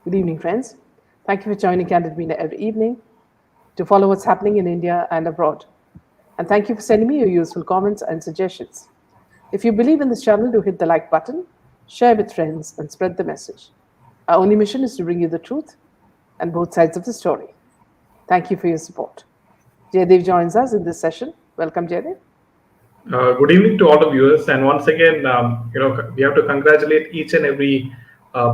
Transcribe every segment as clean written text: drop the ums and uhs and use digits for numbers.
Good evening, friends. Thank you for joining Candid Media every evening to follow what's happening in India and abroad. And thank you for sending me your useful comments and suggestions. If you believe in this channel, do hit the like button, share with friends, and spread the message. Our only mission is to bring you the truth and both sides of the story. Thank you for your support. Jaydev joins us in this session. Welcome, Jaydev. Good evening to all the viewers, and once again, we have to congratulate each and every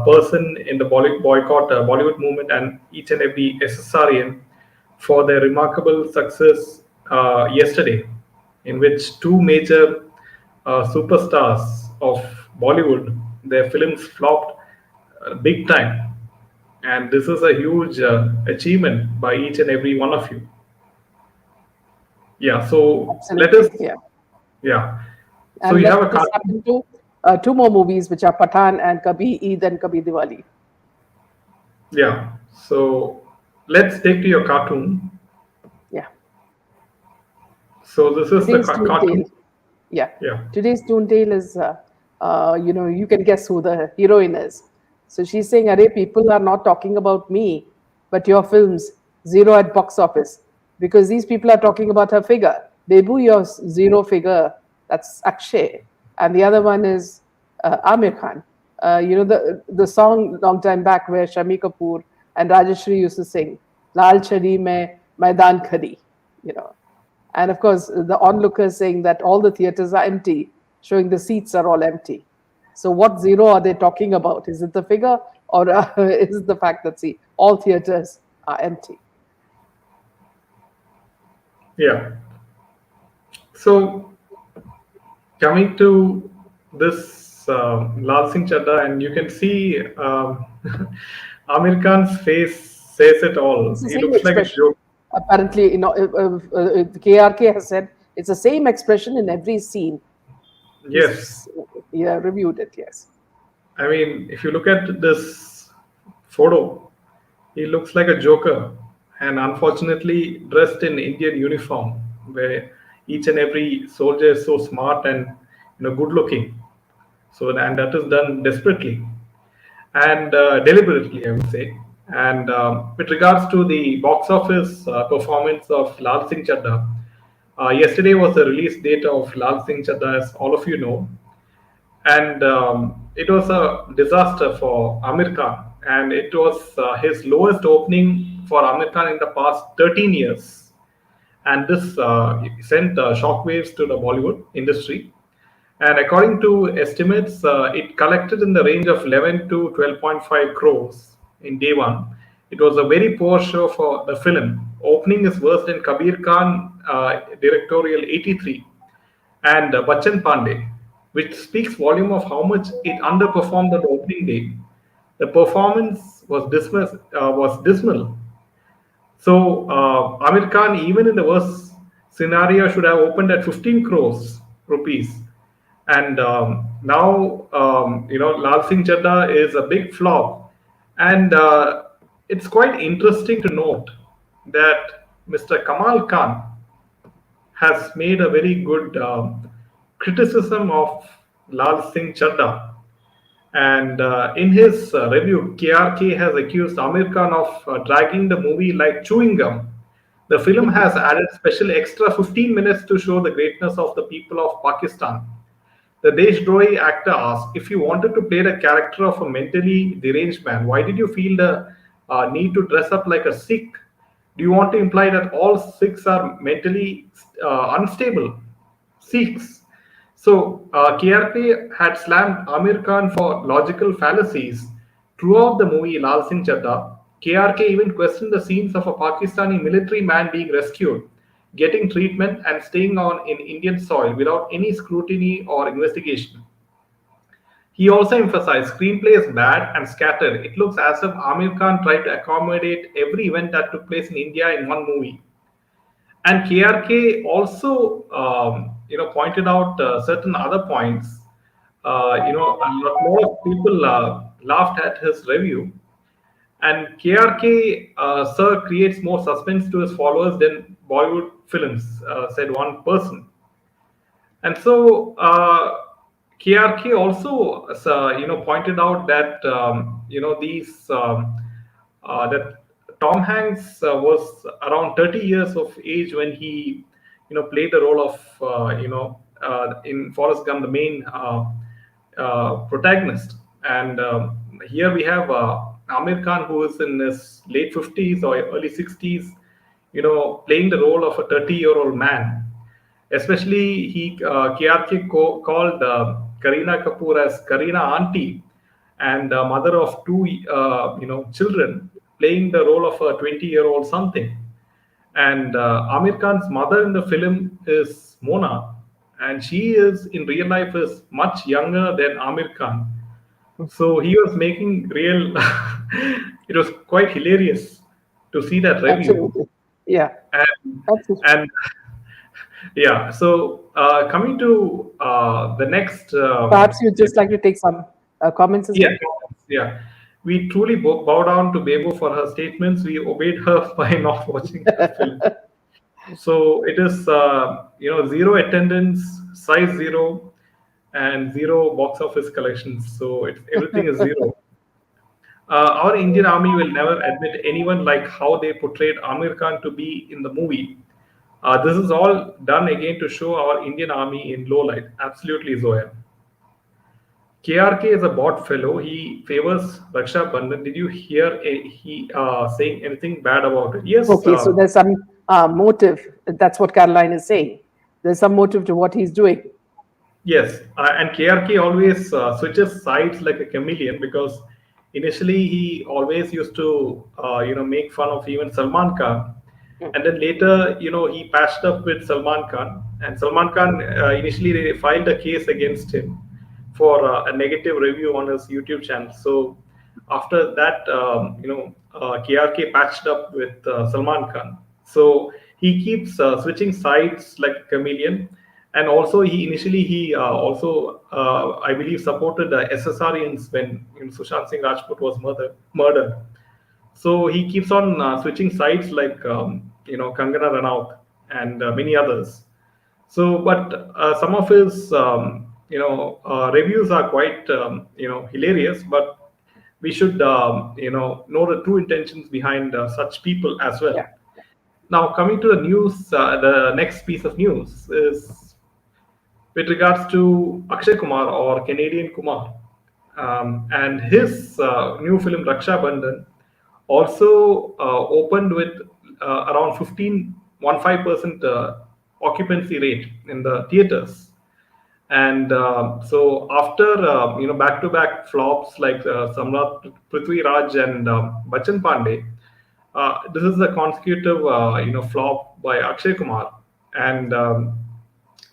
person in the boycott Bollywood movement and each and every SSRian for their remarkable success yesterday, in which two major superstars of Bollywood, their films flopped big time, and this is a huge achievement by each and every one of you. Yeah, so let Absolutely. us, Yeah. yeah. So And you let have a this cartoon. happen to two more movies, which are Pathan and Kabhi Eid and Kabhi Diwali. Yeah. So let's take to your cartoon. Yeah. So this is the Today's Toon cartoon. Tale. Yeah. Yeah. Today's Toon Tale is, you can guess who the heroine is. So she's saying, Arey, people are not talking about me, but your films, zero at box office. Because these people are talking about her figure. Bebu, your zero figure, that's Akshay. And the other one is Amir Khan. The song long time back where Shami Kapoor and Rajeshri used to sing, Lal Chari mein Maidan Khadi, you know. And of course, the onlookers saying that all the theaters are empty, showing the seats are all empty. So, what zero are they talking about? Is it the figure or is it the fact that, see, all theaters are empty? Yeah. So coming to this Lal Singh Chadda, and you can see Amir Khan's face says it all. It's the He same looks like a expression. joke. Apparently, KRK has said it's the same expression in every scene. Yes. He's yeah, reviewed it, yes. I mean, if you look at this photo, he looks like a joker, and unfortunately dressed in Indian uniform, where each and every soldier is so smart and good looking. So and that is done desperately and deliberately, I would say. And with regards to the box office performance of Lal Singh Chadda, yesterday was the release date of Lal Singh Chadda, as all of you know, and it was a disaster for Amir Khan, and it was his lowest opening for Amir Khan in the past 13 years, and this sent shockwaves to the Bollywood industry. And according to estimates, it collected in the range of 11 to 12.5 crores in day one. It was a very poor show for the film. Opening is worse than Kabir Khan directorial 83 and Bachchan Pandey, which speaks volume of how much it underperformed on the opening day. The performance was dismal. So Amir Khan, even in the worst scenario, should have opened at 15 crores rupees. And now, Lal Singh Chadda is a big flop. And it's quite interesting to note that Mr. Kamal Khan has made a very good criticism of Lal Singh Chadda. And in his review, KRK has accused Amir Khan of dragging the movie like chewing gum. The film has added special extra 15 minutes to show the greatness of the people of Pakistan. The Deshdrohi actor asked, if you wanted to play the character of a mentally deranged man, why did you feel the need to dress up like a Sikh? Do you want to imply that all Sikhs are mentally unstable? Sikhs. So, KRP had slammed Amir Khan for logical fallacies throughout the movie Lal Singh Chadda. KRK even questioned the scenes of a Pakistani military man being rescued, getting treatment, and staying on in Indian soil without any scrutiny or investigation. He also emphasized screenplay is bad and scattered. It looks as if Amir Khan tried to accommodate every event that took place in India in one movie. And KRK also, pointed out certain other points. A lot of people laughed at his review. And KRK, sir, creates more suspense to his followers than Bollywood films, said one person. And so KRK also, pointed out that these that Tom Hanks was around 30 years of age when he, played the role of, in Forrest Gump, the main protagonist. And here we have Amir Khan, who is in his late 50s or early 60s, playing the role of a 30-year-old man. Especially, KRK called Kareena Kapoor as Kareena Auntie, and mother of two, children, playing the role of a 20-year-old something. And Amir Khan's mother in the film is Mona, and she is in real life is much younger than Amir Khan. So he was making real. It was quite hilarious to see that review, Absolutely. Yeah. and Absolutely. and yeah. So coming to the next, Perhaps you'd just like to take some comments as yeah, well. yeah. We truly bow down to Bebo for her statements. We obeyed her by not watching her film. So it is, zero attendance, size zero, and zero box office collections. So everything is zero. Our Indian army will never admit anyone like how they portrayed Amir Khan to be in the movie. This is all done again to show our Indian army in low light. Absolutely, Zoya. KRK is a bot fellow. He favors Raksha Bandhan. Did you hear he saying anything bad about it? Yes. Okay, so there's some motive. That's what Caroline is saying. There's some motive to what he's doing. Yes, and KRK always switches sides like a chameleon because initially he always used to, make fun of even Salman Khan, and then later, he patched up with Salman Khan, and Salman Khan initially they filed a case against him for a negative review on his YouTube channel. So after that, KRK patched up with Salman Khan. So he keeps switching sides like a chameleon, and also he also I believe supported the SSRians when Sushant Singh Rajput was murdered. So he keeps on switching sides like Kangana Ranaut and many others. So, but some of his reviews are quite hilarious. But we should know the true intentions behind such people as well. Yeah. Now, coming to the news, the next piece of news is with regards to Akshay Kumar or Canadian Kumar, and his new film Raksha Bandhan also opened with around 15% occupancy rate in the theaters. And so after back-to-back flops like Samrat Prithvi Raj and Bachchan Pandey, this is a consecutive flop by Akshay Kumar. And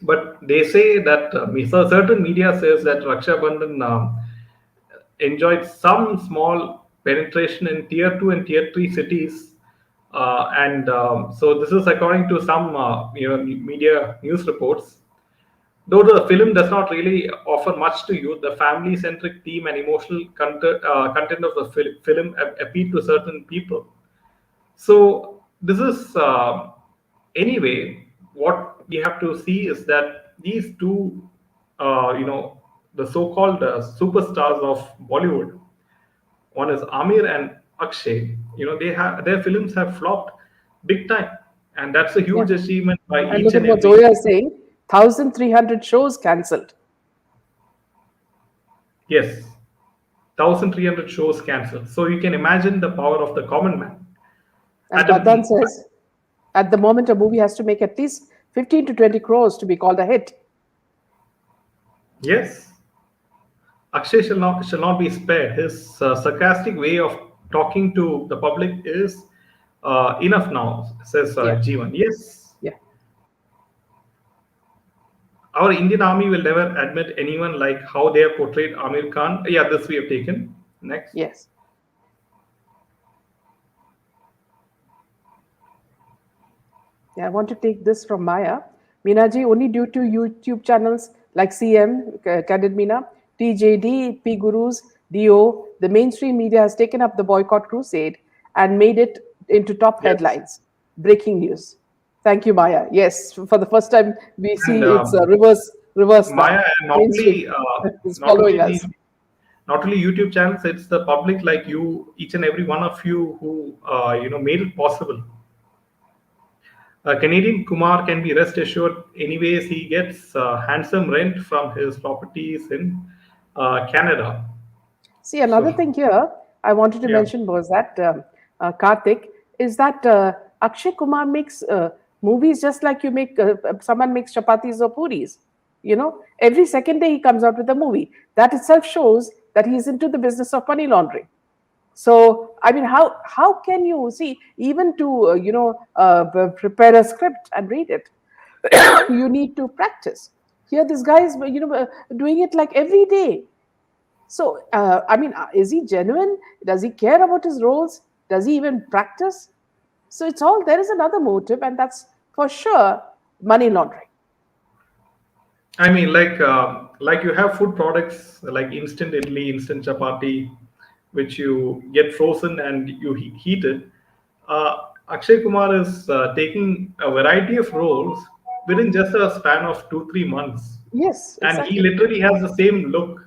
but they say that certain media says that Raksha Bandhan enjoyed some small penetration in tier 2 and tier 3 cities, and so this is according to some media news reports. Though the film does not really offer much to you, the family-centric theme and emotional content of the film appeal to certain people. So this is anyway. What we have to see is that these two, the so-called superstars of Bollywood, one is Amir and Akshay. They have their films have flopped big time, and that's a Yeah. huge achievement by And each look at and what every. Zoya is saying, 1,300 shows cancelled. Yes, 1,300 shows cancelled. So you can imagine the power of the common man. As At a, Baddan says, at the moment, a movie has to make at least 15 to 20 crores to be called a hit. yes, Akshay shall not be spared. His sarcastic way of talking to the public is enough now, says Yeah. Jeevan. Yes, Yeah. our Indian army will never admit anyone like how they have portrayed Amir Khan. Yeah, this we have taken. Next. Yes. Yeah, I want to take this from Maya. Minaji, only due to YouTube channels like CM, Candid Meena, TJD, P Gurus, DO, the mainstream media has taken up the boycott crusade and made it into top Yes. headlines. Breaking news. Thank you, Maya. Yes, for the first time, we And see it's a reverse reverse Maya, that. and Mainstream is not following only the us. not only YouTube channels, it's the public like you, each and every one of you who made it possible. Canadian Kumar can be rest assured. Anyways, he gets handsome rent from his properties in Canada. See, So another thing here I wanted to yeah, mention was that Karthik is that Akshay Kumar makes movies just like you make someone makes chapatis or puris. Every second day he comes out with a movie. That itself shows that he's into the business of money laundering. So, I mean, how can you see even to prepare a script and read it? You need to practice. Here, this guy is doing it like every day. So, I mean, is he genuine? Does he care about his roles? Does he even practice? So it's all there is another motive, and that's for sure money laundering. I mean, like you have food products like instant idli, instant chapati, which you get frozen and you heat it. Akshay Kumar is taking a variety of roles within just a span of 2 3 months, Yes, and he exactly. literally has the same look,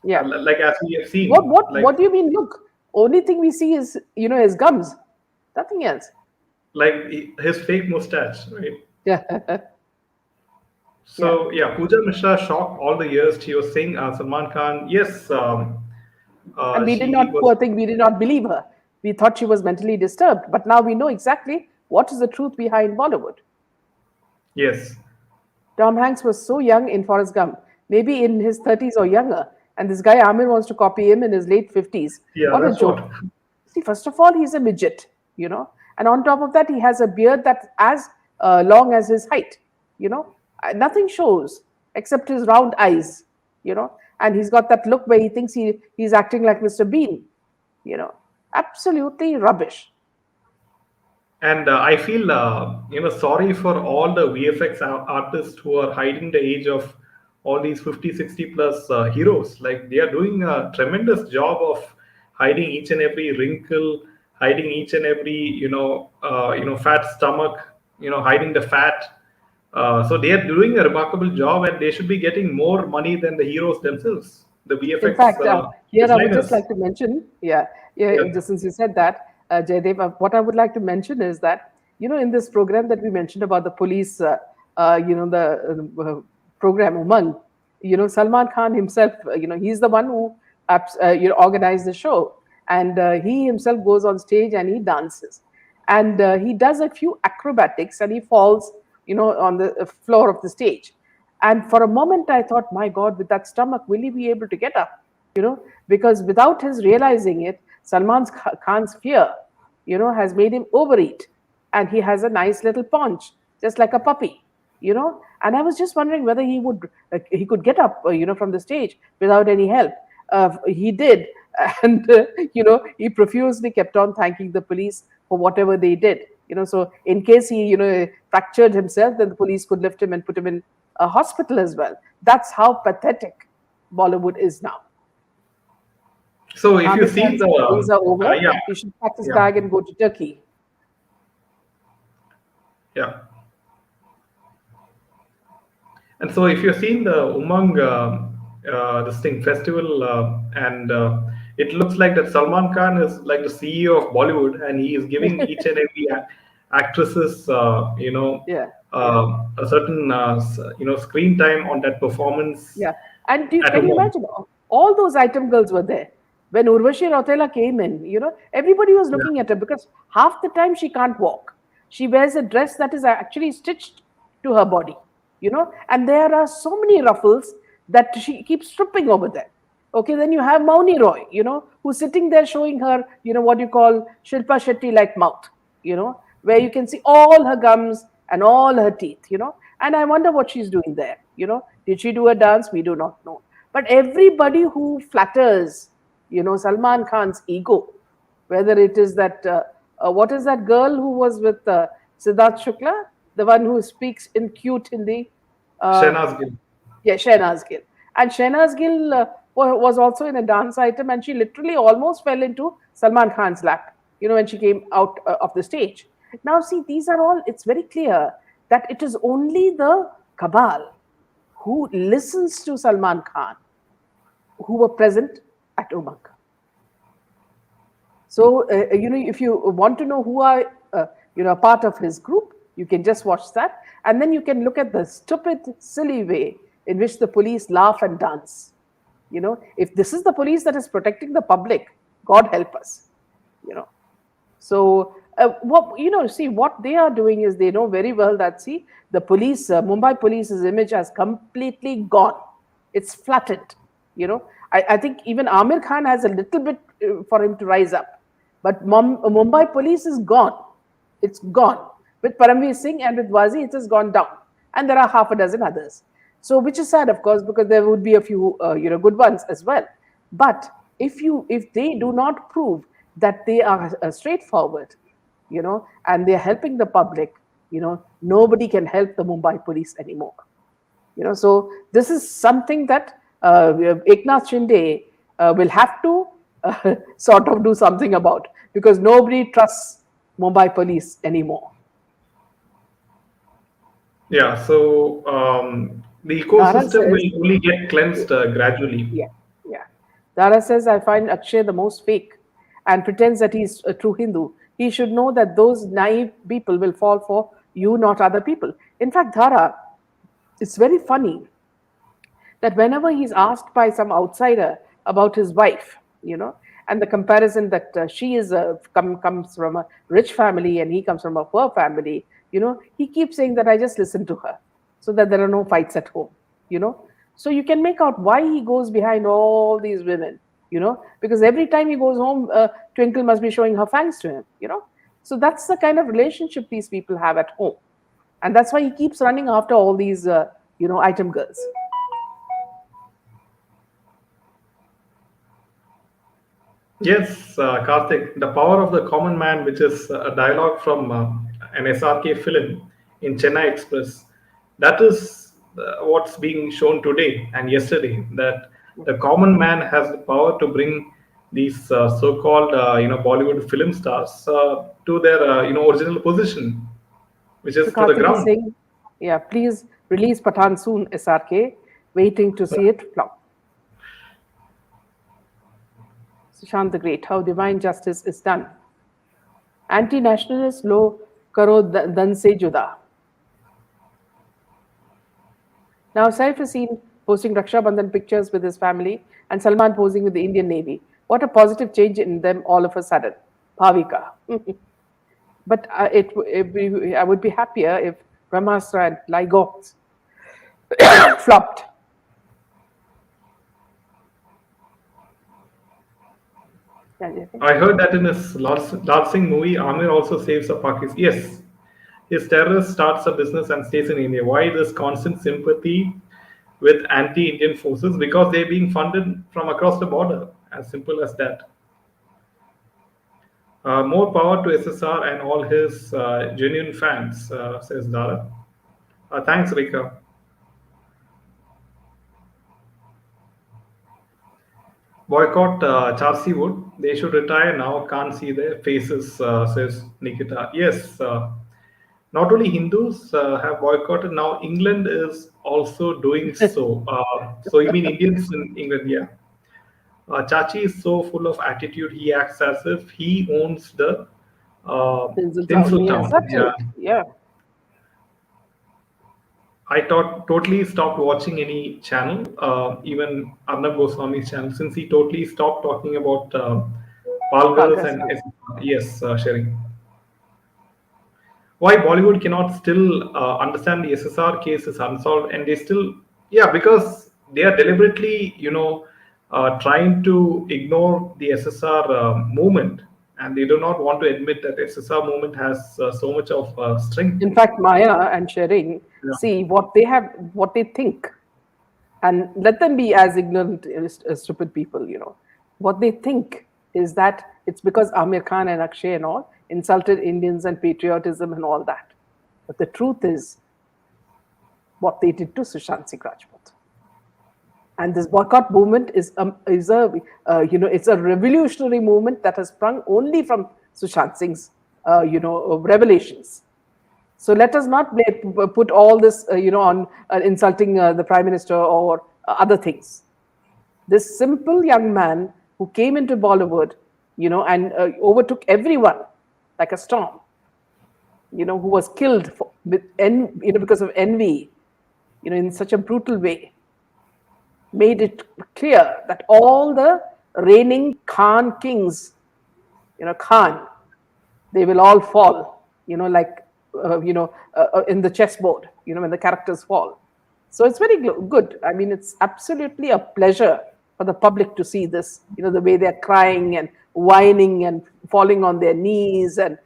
Yeah. like as we have What seen, what what do you mean? Look, only thing we see is his gums, nothing else. his fake mustache, right? Yeah, yeah. So yeah, Pooja Mishra shocked all the years. She was saying Salman Khan, yes, And we did she not, was, poor thing, we did not believe her. We thought she was mentally disturbed, but now we know exactly what is the truth behind Bollywood. yes, Tom Hanks was so young in Forrest Gump, maybe in his 30s or younger, and this guy Aamir wants to copy him in his late 50s. yeah, What a that's joke. what. See, first of all, he's a midget. And on top of that, he has a beard that's as long as his height, you know. Nothing shows except his round eyes. And he's got that look where he thinks he's acting like Mr. Bean, you know. Absolutely rubbish. And I feel sorry for all the VFX artists who are hiding the age of all these 50, 60 plus heroes. Like they are doing a tremendous job of hiding each and every wrinkle, hiding each and every fat stomach, hiding the fat. So they are doing a remarkable job, and they should be getting more money than the heroes themselves, the In VFX fact, here I would just designers. like to mention, yeah, Yeah, just since you said that, Jaydev, what I would like to mention is that, in this program that we mentioned about the police, the program Umang, Salman Khan himself, he's the one who organized the show. And he himself goes on stage and he dances. And he does a few acrobatics and he falls, on the floor of the stage. And for a moment, I thought, my God, with that stomach, will he be able to get up? Because without his realizing it, Salman Khan's fear, has made him overeat. And he has a nice little paunch, just like a puppy. And I was just wondering whether he could get up, from the stage without any help. He did. And, he profusely kept on thanking the police for whatever they did. So in case he, fractured himself, then the police could lift him and put him in a hospital as well. That's how pathetic Bollywood is now. so if you Amir see Khan's the days are over. yeah, He should pack his yeah, bag and go to Turkey. yeah. And so, if you've seen the Umang this thing festival, and it looks like that Salman Khan is like the CEO of Bollywood, and he is giving each and every actresses, Yeah, yeah. a certain screen time on that performance Yeah. And at can you Umang. imagine? All those item girls were there. When Urvashi Rautela came in, everybody was Yeah. looking at her because half the time she can't walk. She wears a dress that is actually stitched to her body. And there are so many ruffles that she keeps tripping over there. Okay, then you have Mauni Roy, who's sitting there showing her, what you call Shilpa Shetty like mouth, where you can see all her gums and all her teeth. And I wonder what she's doing there. Did she do a dance? We do not know. But everybody who flatters, Salman Khan's ego, whether it is that, what is that girl who was with Siddharth Shukla, the one who speaks in cute Hindi? Uh, Shehnaz Gill. yeah, Shehnaz Gill. And Shehnaz Gill was also in a dance item, and she literally almost fell into Salman Khan's lap, when she came out of the stage. Now, see, these are all, it's very clear that it is only the cabal who listens to Salman Khan, who were present at Umang. So, if you want to know who are, a part of his group, you can just watch that. And then you can look at the stupid, silly way in which the police laugh and dance. If this is the police that is protecting the public, God help us. So, see, what they are doing is they know very well that, see, the police, Mumbai police's image has completely gone. It's flattened. I think even Aamir Khan has a little bit for him to rise up. But Mumbai police is gone. It's gone. With Paramveer Singh and with Wazi, it has gone down. And there are half a dozen others. So, which is sad, of course, because there would be a few, good ones as well. But if they do not prove that they are straightforward, and they're helping the public, nobody can help the Mumbai police anymore. So this is something that Eknath Shinde will have to sort of do something about, because nobody trusts Mumbai police anymore. Yeah, so the ecosystem will only get cleansed gradually. Yeah. Dara says, I find Akshay the most fake and pretends that he's a true Hindu. He should know that those naive people will fall for you, not other people. In fact, Dhara, it's very funny that whenever he's asked by some outsider about his wife, and the comparison that she is comes from a rich family and he comes from a poor family, he keeps saying that I just listen to her so that there are no fights at home, So you can make out why he goes behind all these women, because every time he goes home, Twinkle must be showing her fangs to him, So that's the kind of relationship these people have at home. And that's why he keeps running after all these, item girls. Yes, Karthik, the power of the common man, which is a dialogue from an SRK film in Chennai Express, that is what's being shown today and yesterday, that the common man has the power to bring these so-called, Bollywood film stars to their, original position, which is to the ground. Saying, yeah, please release Pathan soon, SRK. Waiting to see it flop. Sushant the Great, how divine justice is done. Anti-nationalist lo karo dan se juda. Now Saif is seen posting Raksha Bandhan pictures with his family and Salman posing with the Indian Navy. What a positive change in them all of a sudden. Bhavika. But I would be happier if Brahmastra and Laigo flopped. I heard that in his Lal Singh movie, Aamir also saves a Pakistan. Yes, his terrorist starts a business and stays in India. Why this constant sympathy with anti-Indian forces? Because they're being funded from across the border. As simple as that. More power to SSR and all his genuine fans, says Dara. Thanks, Rika. Boycott Charsi Wood. They should retire now. Can't see their faces, says Nikita. Yes, not only Hindus have boycotted. Now England is also doing so. So you mean Indians in England? Yeah. Chachi is so full of attitude. He acts as if he owns the Tinsel Town. Yeah. I totally stopped watching any channel, even Arnab Goswami's channel, since he totally stopped talking about Palgars and yes, sharing. Why Bollywood cannot still understand the SSR case is unsolved, and they still, because they are deliberately, trying to ignore the SSR movement, and they do not want to admit that SSR movement has so much of strength. In fact, Maya and Sharing, see what they think, and let them be as ignorant as stupid people. What they think is that it's because Aamir Khan and Akshay and all insulted Indians and patriotism and all that. But the truth is what they did to Sushant Singh Rajput. And this boycott movement is it's a revolutionary movement that has sprung only from Sushant Singh's revelations. So let us not put all this, on insulting the prime minister or other things. This simple young man who came into Bollywood, and overtook everyone like a storm, who was killed because of envy, in such a brutal way, made it clear that all the reigning Khan kings, Khan, they will all fall, like, in the chessboard, when the characters fall. So it's very good. I mean, it's absolutely a pleasure for the public to see this, the way they're crying and whining and falling on their knees and,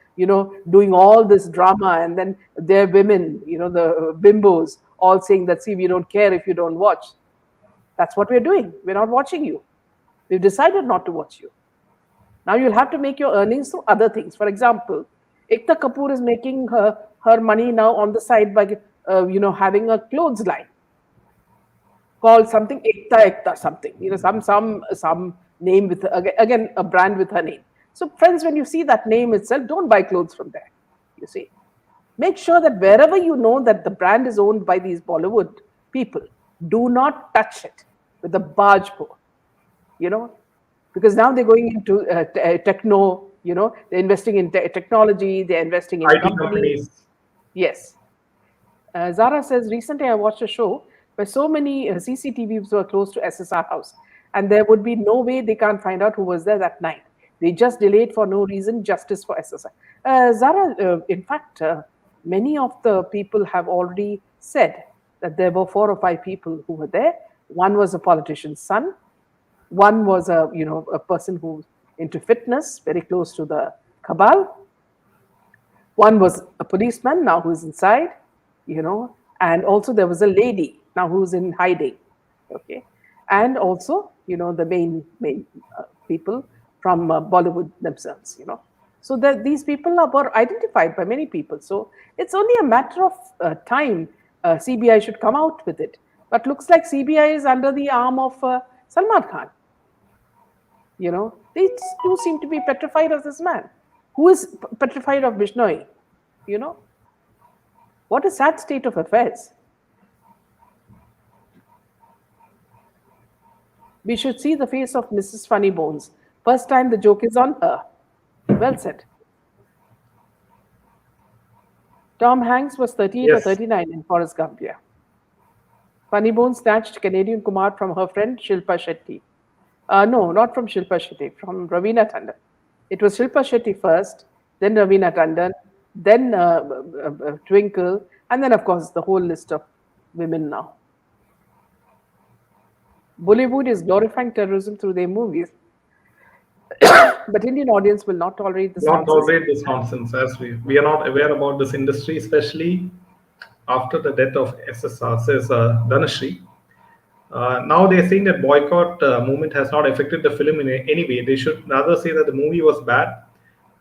doing all this drama. And then their women, the bimbos, all saying that, see, we don't care if you don't watch. That's what we're doing. We're not watching you. We've decided not to watch you. Now you'll have to make your earnings through other things. For example, Ekta Kapoor is making her money now on the side by, having a clothes line called something Ekta something, some name with, again, a brand with her name. So friends, when you see that name itself, don't buy clothes from there. You see, make sure that wherever you know that the brand is owned by these Bollywood people, do not touch it with a barge pole, because now they're going into techno, they're investing in technology, they're investing in IT companies. companies. Yes. Zara says, recently I watched a show where so many CCTVs were close to SSR house, and there would be no way they can't find out who was there that night. They just delayed for no reason, justice for SSR. Zara, in fact, many of the people have already said that there were 4 or 5 people who were there. One was a politician's son. One was a person who's into fitness, very close to the Cabal. One was a policeman, now who's inside, and also there was a lady now who's in hiding. Okay, and also the main people from Bollywood themselves. So that these people were identified by many people. So it's only a matter of time. CBI should come out with it, but looks like CBI is under the arm of Salman Khan. They do seem to be petrified of this man. Who is petrified of Bishnoi? What a sad state of affairs. We should see the face of Mrs. Funny Bones. First time the joke is on her. Well said. Tom Hanks was 38 or Yes. 39 in Forrest Gump. Yeah. Funny Bones snatched Canadian Kumar from her friend Shilpa Shetty. No, not from Shilpa Shetty, from Raveena Tandon. It was Shilpa Shetty first, then Raveena Tandon, then Twinkle, and then, of course, the whole list of women now. Bollywood is glorifying terrorism through their movies, but Indian audience will not tolerate this Not nonsense. tolerate this nonsense, as we are not aware about this industry, especially after the death of SSR, says Dhanashri. Now they're saying that boycott movement has not affected the film in any way. They should rather say that the movie was bad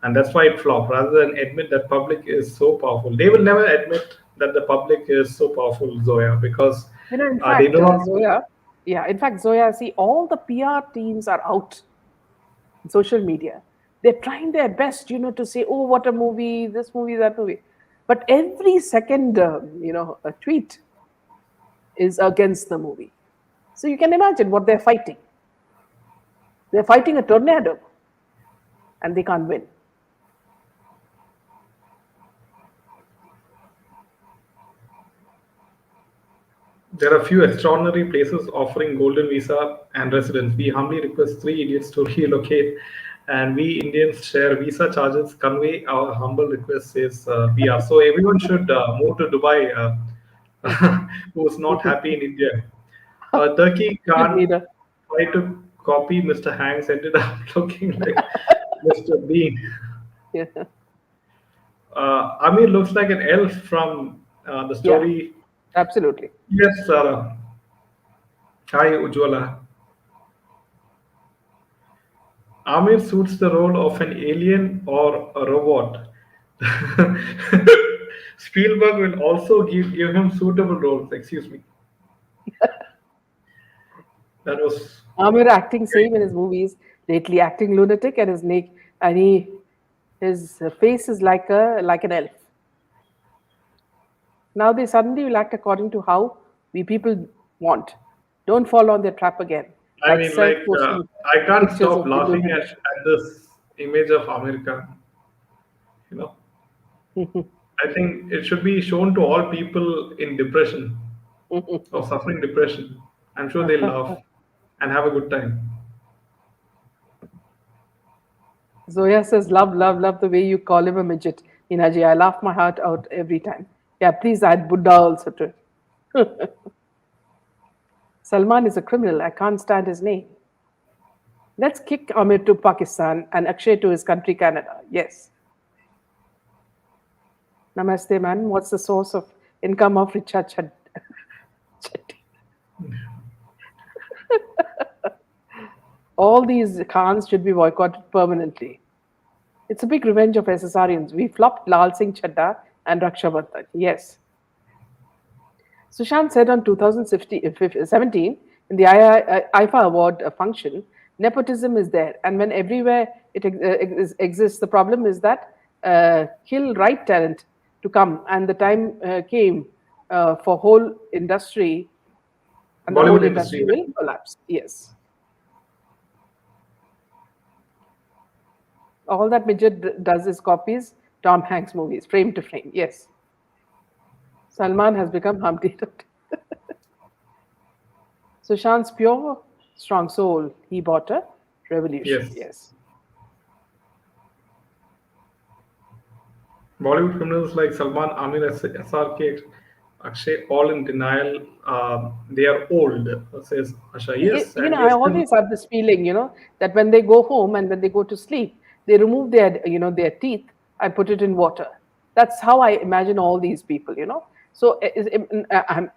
and that's why it flopped, rather than admit that public is so powerful. They will never admit that the public is so powerful, Zoya, because In they fact, do not. Zoya, yeah, in fact, Zoya, see, all the PR teams are out in social media. They're trying their best, to say, oh, what a movie, this movie, that movie. But every second, a tweet is against the movie. So you can imagine what they're fighting. They're fighting a tornado and they can't win. There are few extraordinary places offering golden visa and residence. We humbly request 3 idiots to relocate, and we Indians share visa charges. Convey our humble request, says VR. So everyone should move to Dubai, who's not happy in India. Turkey Good can't leader. try to copy Mr. Hanks, ended up looking like Mr. Bean. Yeah. Amir looks like an elf from the Yeah, story. absolutely. Yes, Sarah. Hi, Ujwala. Amir suits the role of an alien or a robot. Spielberg will also give him suitable roles. Excuse me. That was Amir acting same in his movies, lately acting lunatic, and his face is like an elf. Now they suddenly will act according to how we people want. Don't fall on their trap again, I like mean, like, self-posting I can't pictures stop of Hindu laughing women. at this image of America. You know, I think it should be shown to all people in depression or suffering depression. I'm sure they'll laugh and have a good time. Zoya says, love, love, love the way you call him a midget. Inaji, I laugh my heart out every time. Yeah, please add Buddha also to it. Salman is a criminal. I can't stand his name. Let's kick Amir to Pakistan and Akshay to his country, Canada. Yes. Namaste, man. What's the source of income of Richa Chetty? All these Khans should be boycotted permanently. It's a big revenge of SSRians. We flopped Lal Singh Chadda and Raksha Bandhan. Yes. Sushant said on 2017 in the IFA award function, nepotism is there. And when everywhere it exists, the problem is that kill right talent to come. And the time came for whole industry, and the whole Bollywood industry. industry will collapse. Yes. All that midget does is copies Tom Hanks movies, frame to frame. Yes. Salman has become Humpty Dumpty. Sushant's pure, strong soul. He bought a revolution. Yes. Yes. Bollywood criminals like Salman, Amir, SRK, Akshay, all in denial. They are old, says Asha. Yes, You and know, I yes, then always have this feeling, that when they go home and when they go to sleep, they remove their teeth and put it in water. That's how I imagine all these people. So, I'm,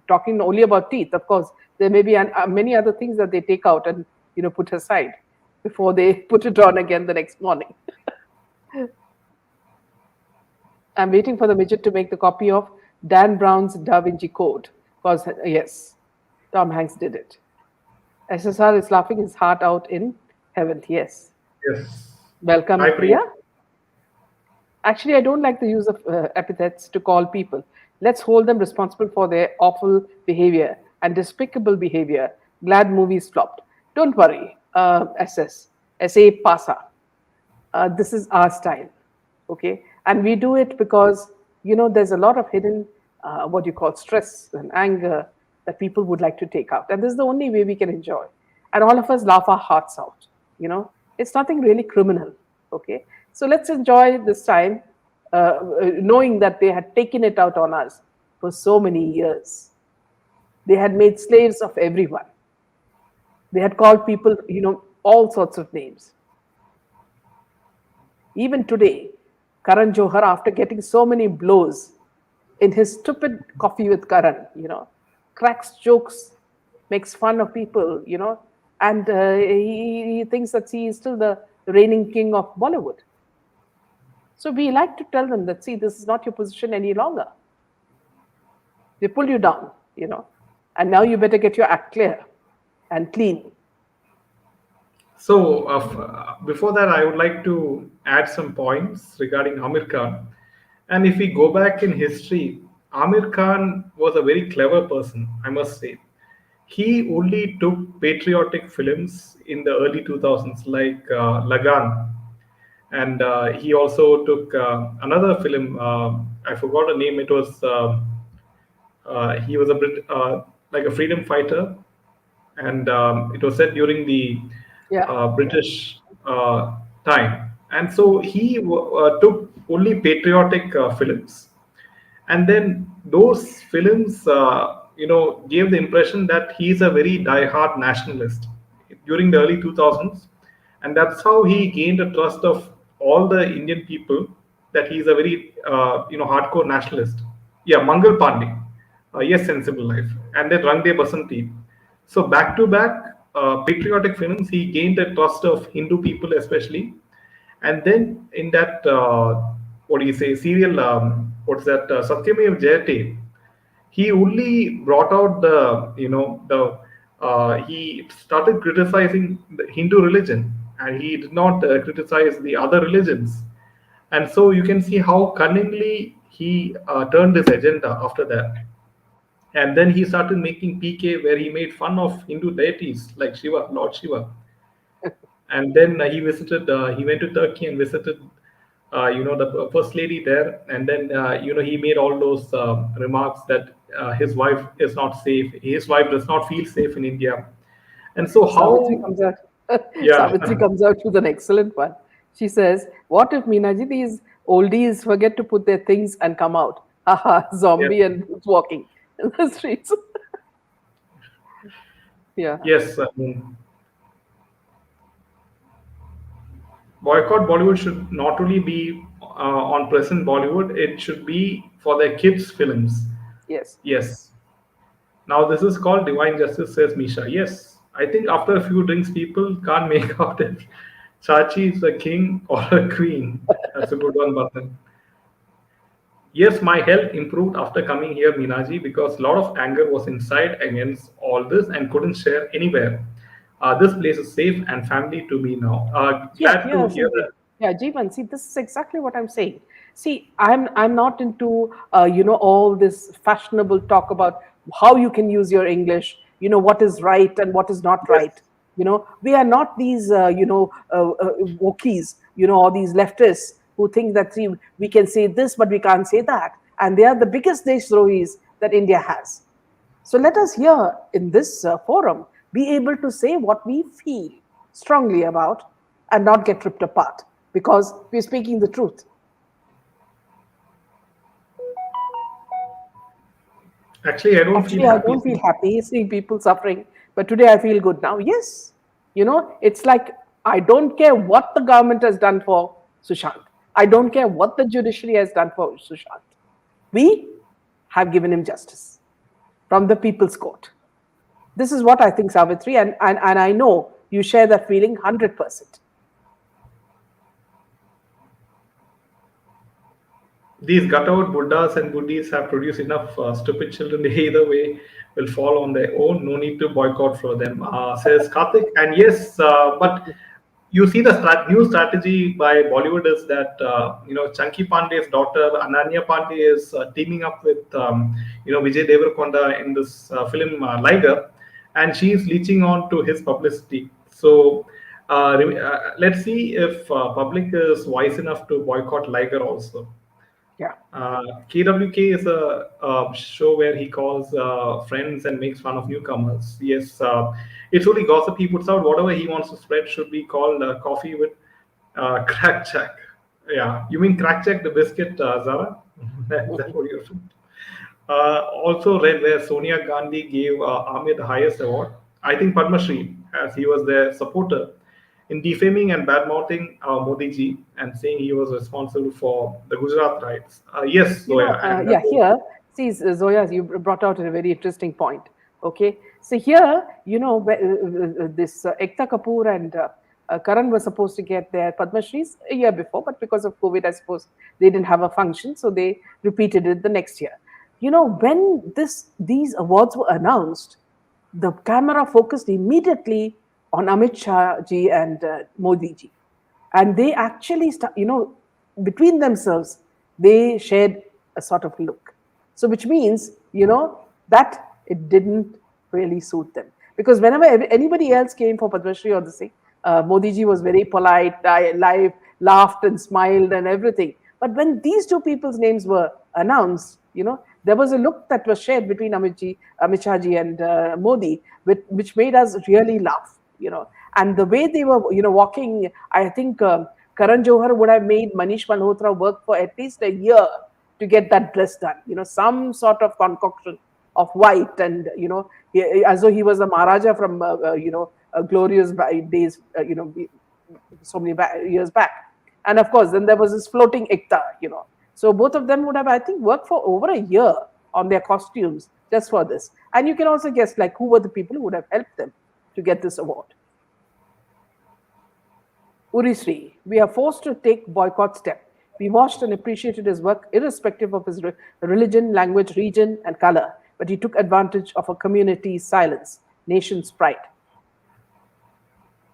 talking only about teeth. Of course, there may be many other things that they take out and put aside before they put it on again the next morning. I'm waiting for the midget to make the copy of Dan Brown's Da Vinci Code. Because, yes, Tom Hanks did it. SSR is laughing his heart out in heaven. Yes. yes, Welcome, I Priya. agree. Actually, I don't like the use of epithets to call people. Let's hold them responsible for their awful behavior and despicable behavior. Glad movies flopped. Don't worry, SA Pasa. This is our style, okay? And we do it because, there's a lot of hidden, what you call stress and anger that people would like to take out. And this is the only way we can enjoy. And all of us laugh our hearts out. It's nothing really criminal, okay? So let's enjoy this time, knowing that they had taken it out on us for so many years. They had made slaves of everyone. They had called people, all sorts of names. Even today, Karan Johar, after getting so many blows in his stupid Coffee with Karan, cracks jokes, makes fun of people, and he thinks that he is still the reigning king of Bollywood. So we like to tell them that, see, this is not your position any longer. They pull you down, and now you better get your act clear and clean. So, before that, I would like to add some points regarding Amir Khan. And if we go back in history, Amir Khan was a very clever person, I must say. He only took patriotic films in the early 2000s, like Lagan. And he also took another film, I forgot the name, it was. He was like a freedom fighter, and it was set during the Yeah. British time. And so he took only patriotic films, and then those films, gave the impression that he's a very die-hard nationalist during the early 2000s, and that's how he gained the trust of all the Indian people that he's a very hardcore nationalist. Yeah, Mangal Pandey. Yes, Sensible Life, and then Rang De Basanti. So back to back patriotic films, he gained the trust of Hindu people especially, and then in that what do you say serial? What's that? Satyamev Jayate. He only brought out he started criticizing the Hindu religion, and he did not criticize the other religions. And so you can see how cunningly he turned his agenda after that. And then he started making PK where he made fun of Hindu deities like Shiva, Lord Shiva. And then he went to Turkey and visited, the first lady there. And then, he made all those remarks that his wife is not safe. His wife does not feel safe in India. And so, Savitri how, comes out. yeah, Savitri comes out with an excellent one. She says, "What if Minaji these oldies forget to put their things and come out? Haha, yes, zombie and boots walking in the streets." Yeah. yes. Boycott Bollywood should not only be on present Bollywood, it should be for their kids' films. Yes. Yes. Now this is called divine justice, says Misha. Yes, I think after a few drinks, people can't make out if Chachi is a king or a queen. That's a good one, Batan. Yes, my health improved after coming here, Minaji, because a lot of anger was inside against all this and couldn't share anywhere. This place is safe and family to me now. Yeah, Glad to yeah, hear see, that. yeah, Jeevan, see, this is exactly what I'm saying. See, I'm not into all this fashionable talk about how you can use your English, what is right and what is not Yes, right. We are not these wokies, or these leftists who think that, see, we can say this but we can't say that, and they are the biggest Deshrohis that India has. So let us here in this forum be able to say what we feel strongly about and not get ripped apart because we're speaking the truth. actually, I don't feel Actually, I happy don't feel seeing. happy seeing people suffering, but today I feel good now. Yes, it's like I don't care what the government has done for Sushant. I don't care what the judiciary has done for Sushant. We have given him justice from the people's court. This is what I think, Savitri, and I know you share that feeling 100%. These gut-out Buddhas and Buddhis have produced enough stupid children. Either way, will fall on their own. No need to boycott for them, says Karthik. And yes, but you see the new strategy by Bollywood is that Chunky Pandey's daughter Ananya Pandey is teaming up with Vijay Devarkonda in this film Liger, and she is leeching on to his publicity. So. Let's see if public is wise enough to boycott Liger also. Yeah. KWK is a show where he calls friends and makes fun of newcomers. Yes, it's only gossip he puts out. Whatever he wants to spread should be called coffee with crack jack. Yeah, you mean crack jack the biscuit, Zara? That's what you're saying. Also read where Sonia Gandhi gave Aamir the highest award. I think Padma Shri, as he was their supporter in defaming and badmouthing Modi ji and saying he was responsible for the Gujarat riots. Yes, Zoya, and Yeah, here, see, Zoya, you brought out a very interesting point. Okay, so here, this Ekta Kapoor and Karan were supposed to get their Padma Shris a year before, but because of COVID, I suppose they didn't have a function, so they repeated it the next year. When these awards were announced, the camera focused immediately on Amit Shah ji and Modi ji, and they actually between themselves they shared a sort of look, so which means that it didn't really suit them, because whenever anybody else came for Padma Shri or the thing, Modi ji was very polite, live, laughed and smiled and everything, but when these two people's names were announced, there was a look that was shared between Amit Shah ji and Modi, which made us really laugh, and the way they were, walking, I think Karan Johar would have made Manish Malhotra work for at least a year to get that dress done. Some sort of concoction of white, and as though he was a Maharaja from glorious days, so many years back. And of course, then there was this floating ekta. So both of them would have, I think, worked for over a year on their costumes just for this. And you can also guess, like, who were the people who would have helped them to get this award. Urisri, we are forced to take boycott step. We watched and appreciated his work irrespective of his religion, language, region, and color, but he took advantage of a community's silence, nation's pride.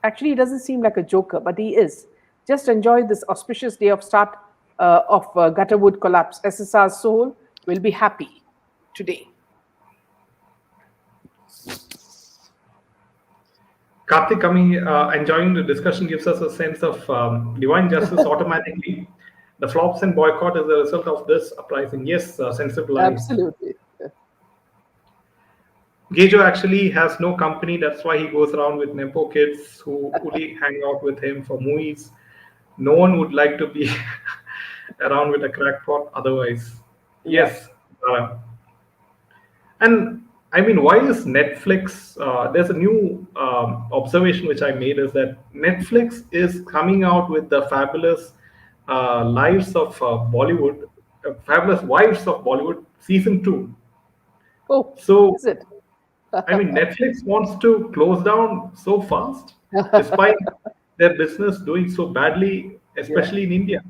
Actually, he doesn't seem like a joker, but he is. Just enjoy this auspicious day of start of gutter would collapse. SSR's soul will be happy today. Karthik coming, enjoying the discussion gives us a sense of divine justice automatically. The flops and boycott is a result of this uprising. Yes, sensible line. Absolutely. Gejo actually has no company. That's why he goes around with Nepo kids who only hang out with him for movies. No one would like to be around with a crackpot otherwise. Yeah. Yes. And I mean, why is Netflix? There's a new observation which I made is that Netflix is coming out with the fabulous lives of Bollywood, fabulous wives of Bollywood season 2. Oh, So is it? I mean, Netflix wants to close down so fast, despite their business doing so badly, Yeah. especially in India.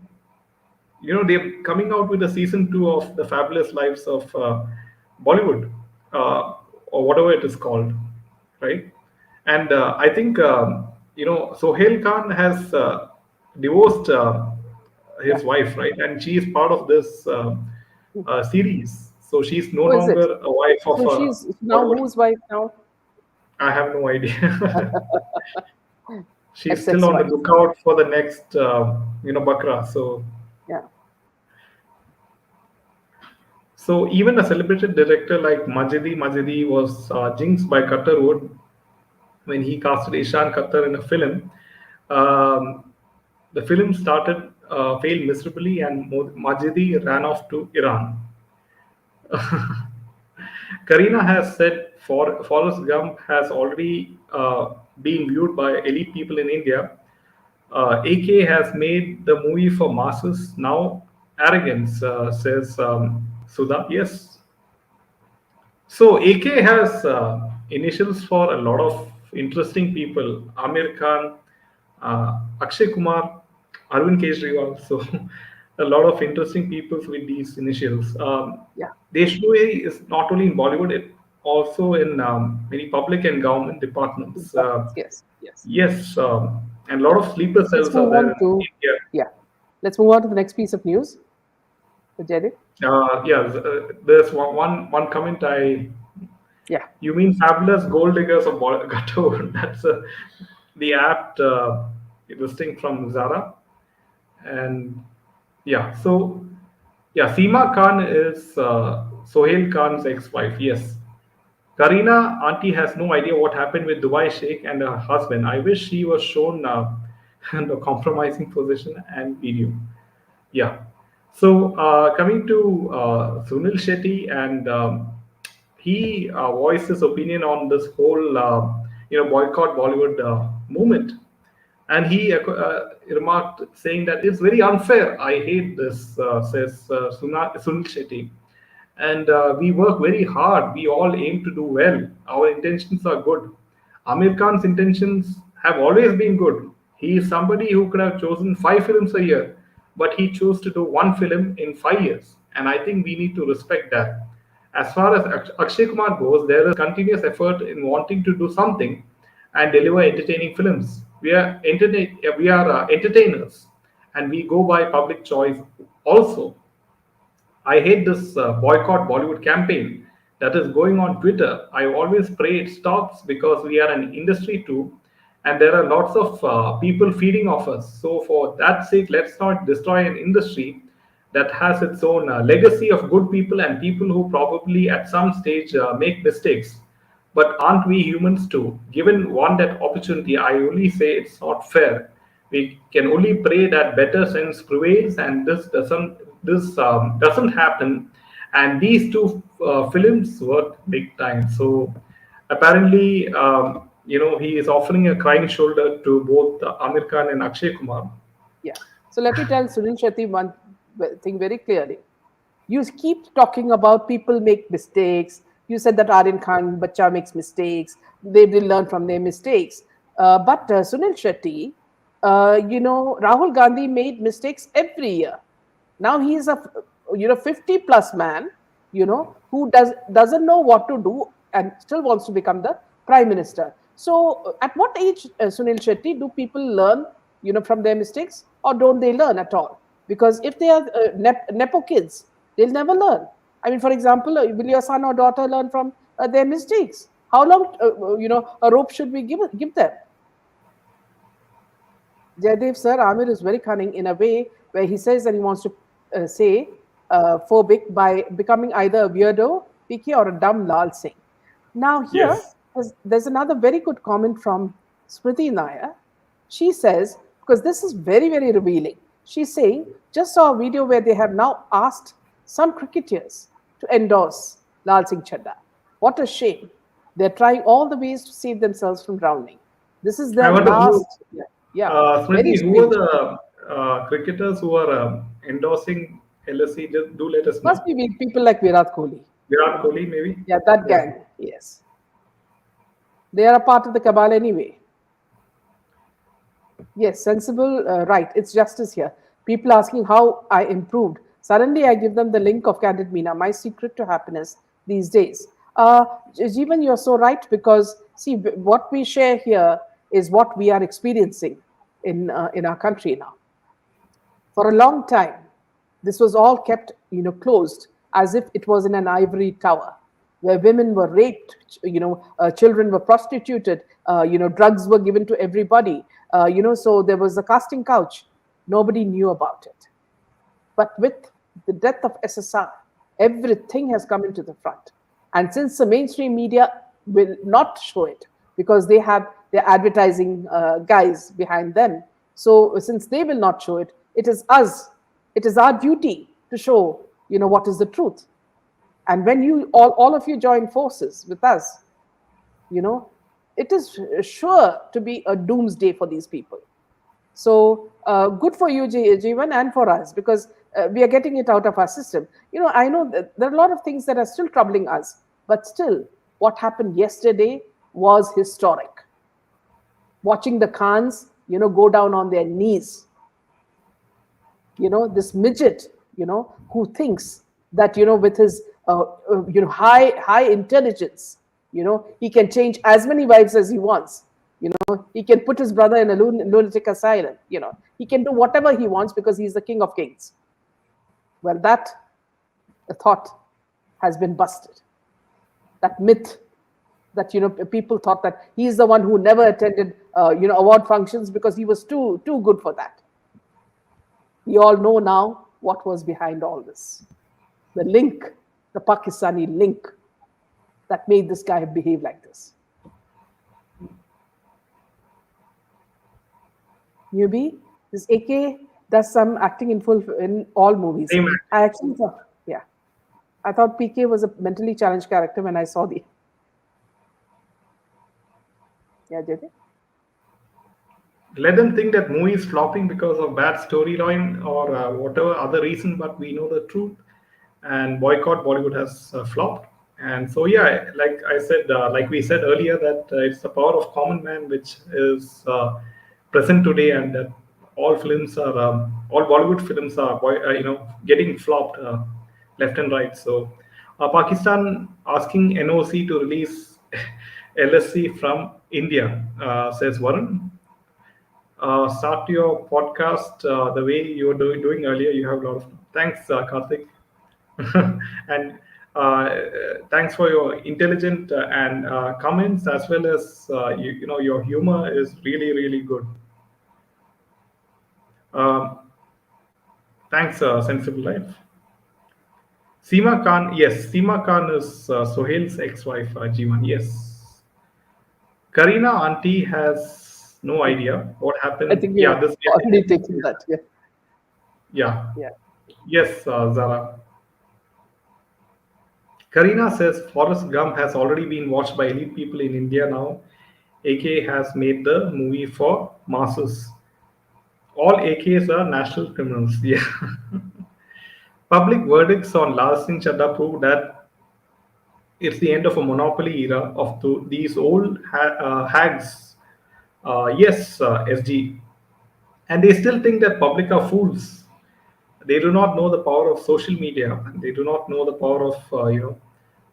You know, they're coming out with a season 2 of the fabulous lives of Bollywood, or whatever it is called, right? And I think Sohail Khan has divorced Yeah. his wife, right? And she is part of this series, so she's no Oh, is it? longer a wife of So a she's now Bollywood. whose wife now? I have no idea. She's still on the Ex-wife. lookout for the next, Bakra. So Yeah. even a celebrated director like Majidi was jinxed by Qatar Wood when he casted Ishan Khattar in a film. Um, the film failed miserably, and Majidi ran off to Iran. Karina has said Forrest Gump has already been viewed by elite people in India. AK has made the movie for masses. Now, arrogance, says Sudha. Yes. So, AK has initials for a lot of interesting people. Amir Khan, Akshay Kumar, Arvind Kejriwal. So, a lot of interesting people with these initials. Yeah. Deshmukh is not only in Bollywood, it also in many public and government departments. Yes. Yes. Yes, and a lot Yeah. of sleeper Let's cells are move there on in to, India. yeah. Let's move on to the next piece of news. Jaideep? Yeah, there's one comment. Yeah. You mean fabulous gold diggers of Gato? That's the apt listing from Zara, and yeah. So yeah, Seema Khan is Sohail Khan's ex-wife. Yes, Karina auntie has no idea what happened with Dubai Sheikh and her husband. I wish she was shown the compromising position and video. Yeah. So coming to Sunil Shetty, and he voiced his opinion on this whole boycott Bollywood movement, and he remarked saying that it's very unfair. I hate this, says Sunil Shetty, and we work very hard. We all aim to do well. Our intentions are good. Amir Khan's intentions have always been good. He is somebody who could have chosen 5 films a year, but he chose to do one film in 5 years. And I think we need to respect that. As far as Akshay Kumar goes, there is continuous effort in wanting to do something and deliver entertaining films. We are entertainers, and we go by public choice also. I hate this boycott Bollywood campaign that is going on Twitter. I always pray it stops because we are an industry too, and there are lots of people feeding off us. So, for that sake, let's not destroy an industry that has its own legacy of good people and people who probably at some stage make mistakes. But aren't we humans too? Given one that opportunity, I only say it's not fair. We can only pray that better sense prevails, and this doesn't happen. And these two films work big time. So apparently, he is offering a crying shoulder to both Amir Khan and Akshay Kumar. Yeah. So let me tell Sunil Shetty one thing very clearly. You keep talking about people make mistakes. You said that Aryan Khan Bacha makes mistakes. They will learn from their mistakes. But Sunil Shetty, Rahul Gandhi made mistakes every year. Now he is a 50 plus man, who doesn't know what to do and still wants to become the prime minister. So at what age, Sunil Shetty, do people learn, from their mistakes, or don't they learn at all? Because if they are nepo kids, they'll never learn. I mean, for example, will your son or daughter learn from their mistakes? How long, a rope should we give them? Jaidev sir, Amir is very cunning in a way where he says that he wants to say phobic by becoming either a weirdo, picky, or a dumb Lal Singh. Now, here, Yes. there's another very good comment from Smriti Nair. She says, because this is very, very revealing, she's saying, just saw a video where they have now asked some cricketers to endorse Lal Singh Chadda. What a shame. They're trying all the ways to save themselves from drowning. This is I their wonder who, last. Yeah, yeah, very Smriti, who are strange. the cricketers who are endorsing LSE? Just do let us Must know. be people like Virat Kohli. Virat Kohli, maybe. Yeah, that Yeah. gang. Yes. They are a part of the cabal anyway. Yes, sensible, right. It's justice here. People asking how I improved. Suddenly, I give them the link of Candid Meena, my secret to happiness these days. Jeevan, you're so right because see, what we share here is what we are experiencing in our country now. For a long time, this was all kept, closed as if it was in an ivory tower where women were raped, children were prostituted, drugs were given to everybody, so there was a casting couch. Nobody knew about it. But with the death of SSR, everything has come into the front. And since the mainstream media will not show it because they have their advertising guys behind them, so since they will not show it, it is us, it is our duty to show, what is the truth. And when all of you join forces with us, you know, it is sure to be a doomsday for these people. So good for you, Jeevan, and for us because we are getting it out of our system. I know that there are a lot of things that are still troubling us, but still, what happened yesterday was historic. Watching the Khans, go down on their knees. This midget, who thinks that, with his, high intelligence, he can change as many wives as he wants. He can put his brother in a lunatic asylum. He can do whatever he wants because he's the king of kings. Well, that thought has been busted. That myth that people thought that he's the one who never attended award functions because he was too good for that. We all know now what was behind all this. The link, the Pakistani link that made this guy behave like this. Newbie, this AK does some acting in all movies. Same. I actually thought, yeah, I thought PK was a mentally challenged character when I saw the. Yeah, JJ? Let them think that movie is flopping because of bad storyline or whatever other reason, but we know the truth. And Boycott Bollywood has flopped. And so, yeah, like I said, like we said earlier, that it's the power of common man which is present today, and that all films are, all Bollywood films are, getting flopped left and right. So, Pakistan asking NOC to release LSC from India, says Varun. Start your podcast the way you were doing earlier. You have a lot of thanks, Karthik, and thanks for your intelligent and comments as well as your humor is really really good. Um, Thanks, Sensible Life. Seema Khan, yes, Seema Khan is Sohail's ex-wife, Jeevan. Yes, Karina Auntie has no idea what I happened. think we have Yeah, this. already taken that. Yeah. Yeah. Yeah. Yes, Zara. Karina says Forrest Gump has already been watched by elite people in India now. AK has made the movie for masses. All AKs are national criminals. Yeah. Public verdicts on Lal Singh Chadda prove that it's the end of a monopoly era of these old hags. Yes, SG. And they still think that public are fools. They do not know the power of social media. They do not know the power of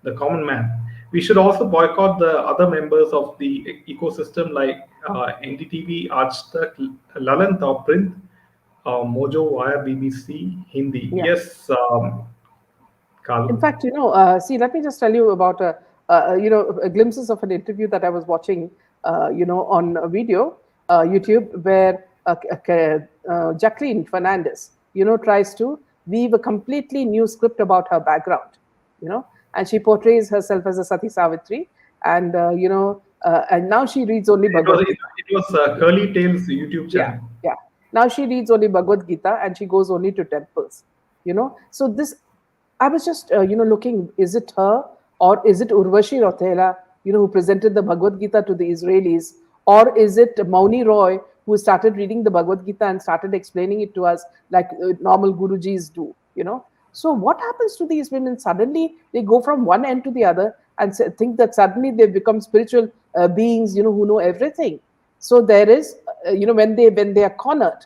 the common man. We should also boycott the other members of the ecosystem like NDTV, Aaj Tak, Lalant or Print, Mojo via BBC Hindi. Yeah. Yes, In Carl. fact, see, let me just tell you about a glimpses of an interview that I was watching, on a video, YouTube, where Jacqueline Fernandez, tries to weave a completely new script about her background, and she portrays herself as a Sati Savitri, and now she reads only It was Bhagavad it, Gita. it was Curly Tails YouTube Yeah, channel. yeah. Now she reads only Bhagavad Gita and she goes only to temples. So this, I was just looking. Is it her or is it Urvashi Rothela? Who presented the Bhagavad Gita to the Israelis, or is it Mauni Roy who started reading the Bhagavad Gita and started explaining it to us like normal Gurujis do? So what happens to these women? Suddenly they go from one end to the other and think that suddenly they become spiritual beings, who know everything. So there is, when they are cornered,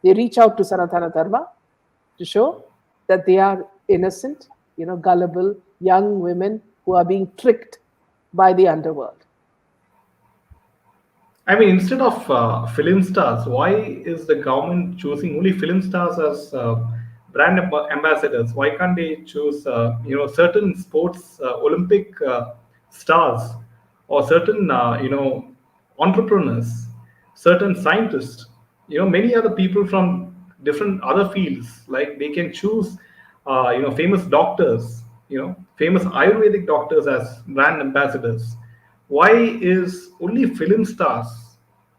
they reach out to Sanatana Dharma to show that they are innocent, gullible young women who are being tricked by the underworld. I mean, instead of film stars, why is the government choosing only film stars as brand ambassadors? Why can't they choose, certain sports Olympic stars or certain, entrepreneurs, certain scientists, many other people from different other fields. Like they can choose, famous doctors, famous Ayurvedic doctors as brand ambassadors. Why is only film stars,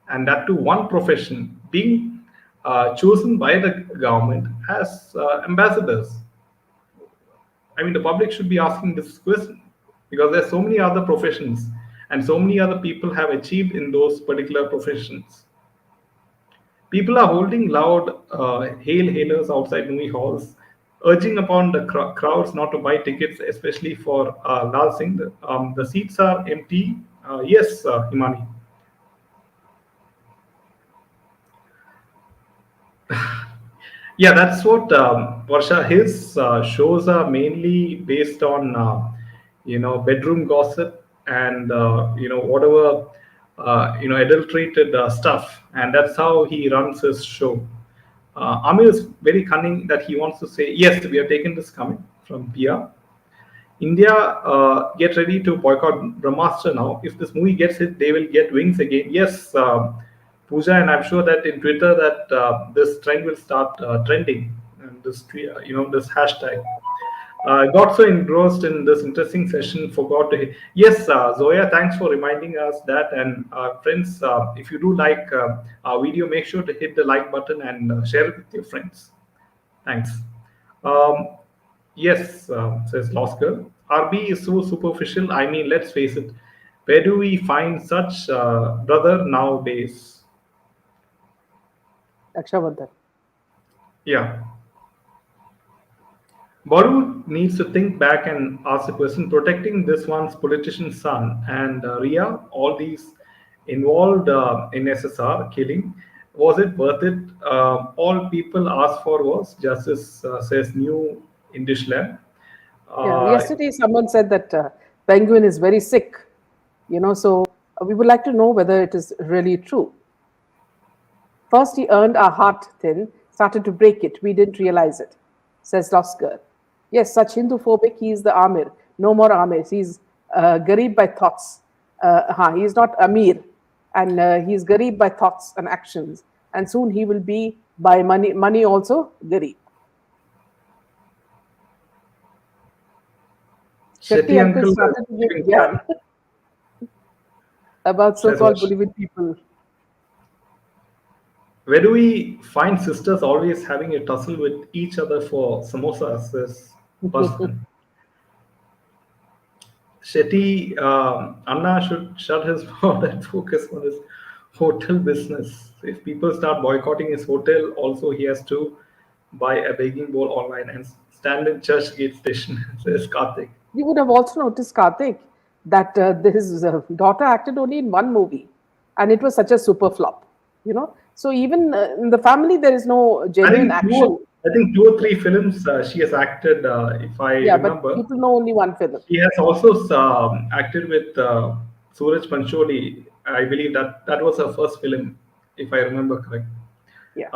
and that to one profession, being chosen by the government as ambassadors? I mean, the public should be asking this question because there's so many other professions and so many other people have achieved in those particular professions. People are holding loud hail-hailers outside movie halls, urging upon the crowds not to buy tickets, especially for Lal Singh. The seats are empty. Yes, Himani. Yeah, that's what Varsha. His shows are mainly based on bedroom gossip and whatever adulterated stuff, and that's how he runs his show. Amir is very cunning that he wants to say yes. We have taken this comment from Pia. India, get ready to boycott Brahmastra now. If this movie gets hit, they will get wings again. Yes, Pooja, and I'm sure that in Twitter that this trend will start trending, and this hashtag. Got so engrossed in this interesting session, forgot to hit. Yes, Zoya, thanks for reminding us that. And friends, if you do like our video, make sure to hit the like button and share it with your friends. Thanks. Um, yes, says Lost Girl. RB is so superficial. I mean, let's face it. Where do we find such brother nowadays? Akshavardhan. Yeah. Bollywood needs to think back and ask the question protecting this one's politician's son and Ria, all these involved in SSR killing, was it worth it? All people asked for was justice, says new Indish lab. Yeah, Uh, yesterday someone said that Penguin is very sick, so we would like to know whether it is really true. First, he earned our heart thin, started to break it. We didn't realize it, says Lost Girl. Yes, such Hindu phobic, he is the Amir. No more Amir. He's Garib by thoughts. He's not Amir. And he's Garib by thoughts and actions. And soon he will be by money also Garib. Shetty Shetty uncle uncle started to give giving gyan about says so-called Vash. Bollywood people. Where do we find sisters always having a tussle with each other for samosas? Says person. Shetty, Anna should shut his mouth and focus on his hotel business. If people start boycotting his hotel, also he has to buy a begging bowl online and stand in church gate station, says Karthik. You would have also noticed, Karthik, that his daughter acted only in one movie, and it was such a super flop. So even in the family, there is no I genuine think action. I think two or three films she has acted, if I Yeah, but remember. people know only one film. She has also acted with Suraj Pancholi. I believe that was her first film, if I remember correct. Yeah.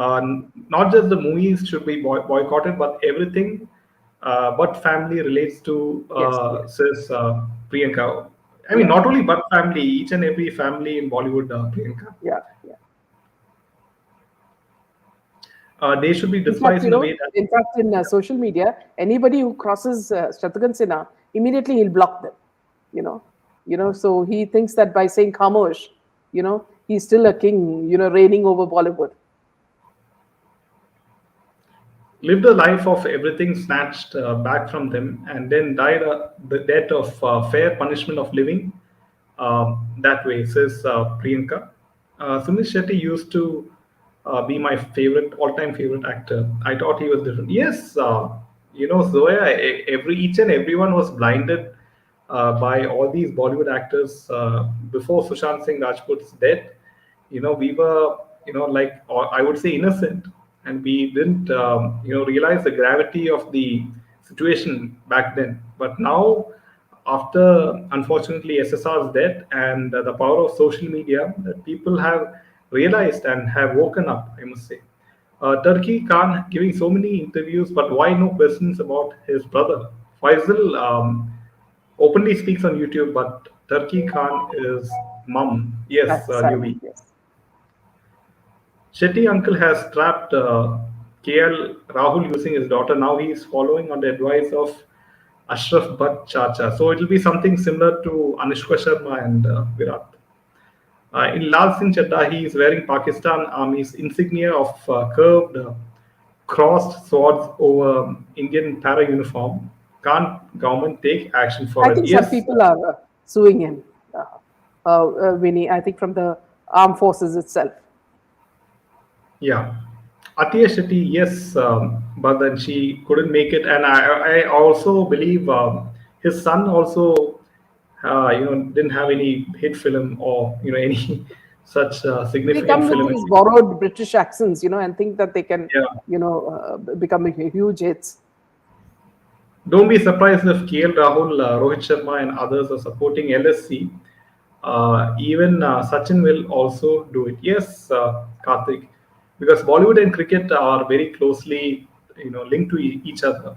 Not just the movies should be boycotted, but everything but family relates to Yes. Yes. says Priyanka. I mean, Yeah. not only but family, each and every family in Bollywood, Priyanka. Yeah. Yeah. They should be In fact, despised in a way that, in social media, anybody who crosses Shatrughan Sinha, immediately he'll block them. You know, so he thinks that by saying Khamosh, he's still a king, reigning over Bollywood. lived a life of everything snatched back from them, and then died the death of fair punishment of living that way, says Priyanka. Sunil Shetty used to be my favorite, all-time favorite actor. I thought he was different. Yes, Zoya, each and everyone was blinded by all these Bollywood actors before Sushant Singh Rajput's death. We were, like, or I would say, innocent, and we didn't, realize the gravity of the situation back then. But now, after unfortunately SSR's death and the power of social media, that people have realized and have woken up, I must say. Turkey Khan giving so many interviews, but why no questions about his brother? Faisal openly speaks on YouTube, but Turkey Khan is mum. Yes, Silent. newbie. Yes. Shetty uncle has trapped KL Rahul using his daughter. Now he is following on the advice of Ashraf Bhatt Chacha. So it will be something similar to Anushka Sharma and Virat. In Lal Singh Chadda, he is wearing Pakistan Army's insignia of curved, crossed swords over Indian para uniform. Can't government take action for I it? think some Yes, people are suing him, Vinny. I think from the armed forces itself. yeah. Atiya Shetty, yes, but then she couldn't make it, and I also believe his son also, didn't have any hit film or any such They significant come with film. these borrowed British accents, and think that they can, Yeah, become huge hits. don't be surprised if KL Rahul, Rohit Sharma, and others are supporting LSC. Even Sachin will also do it. Yes, Karthik, because Bollywood and cricket are very closely, linked to each other.